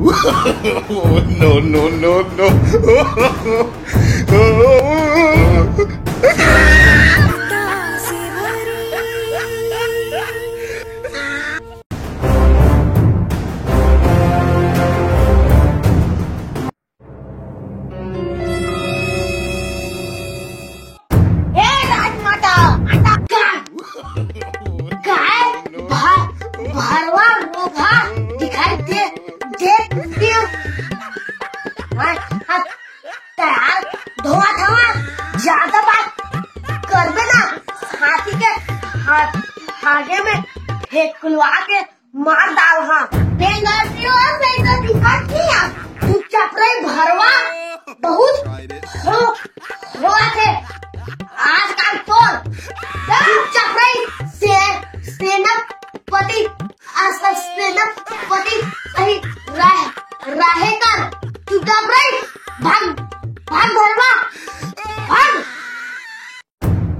No, no, no, no. भरवा रोगा दिखाई दे तैयार धोआ धोआ ज्यादा बात करबे ना हाथी के आगे में फेंकलवा के मार डाल। हाँ चुपचाप रही भरवा बहुत हो थे आजकल तो चुपचाप रही सेनापति सही रहेगा। चुपचाप रही भाग भाग भरवा भाग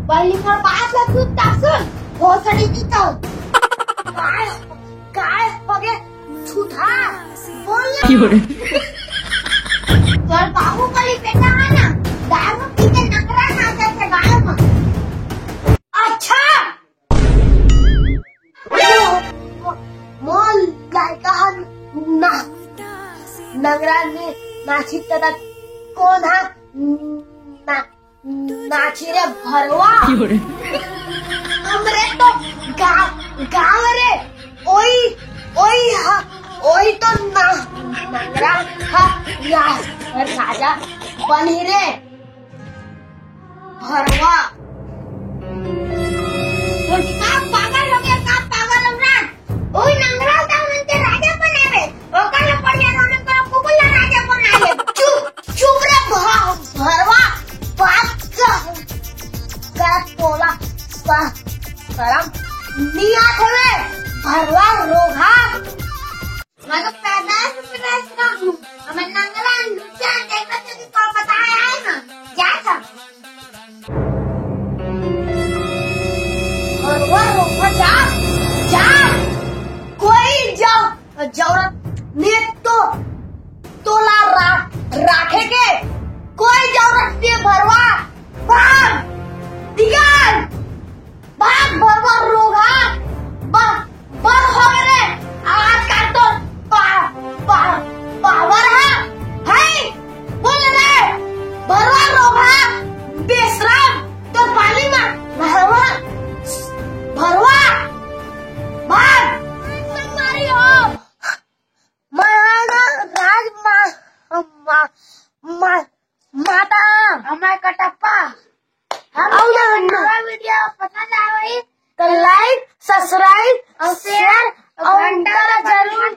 पहली बार बात ला चुपचाप सुन भोसड़ी दी तो काय हो गया छूटा बोल चल बाहुबली बेटा है ना दारू पी के नखरा नाचा से गायब। अच्छा मोल लायका ना नगरा ने नाची तदा कौन है नाची रे भरवा हमरे तो गाँव रे ओई तो नगरा राजा बनी रे भरवा का पागल हो गया का पागल हो रहा ओई नगरा का उनके राजा बनावे ओकरे पड़िया रोने करो कुकुला राजा बनावे। चुप रे भरवा बात का तोला शर्म नहीं आते वे भरवा रोगा मैं तो पैदा हूँ हमें नंगरा नीचे देखा तो बताया है ना क्या था भरवा रोगा जा कोई जरूरत ने तो तोला राखे के कोई जरूरत नहीं भरवा भाग दिया भाग भरवा रोगा बर हो रे आज का तो पावर है बोल रे भरवा रोगा बेशरम तो पाली में भरवा भाग मारी हो महाना राज माता हमारे कटप्पा वीडियो पसंद आए तो लाइक सब्सक्राइब और शेयर और घंटा जरूर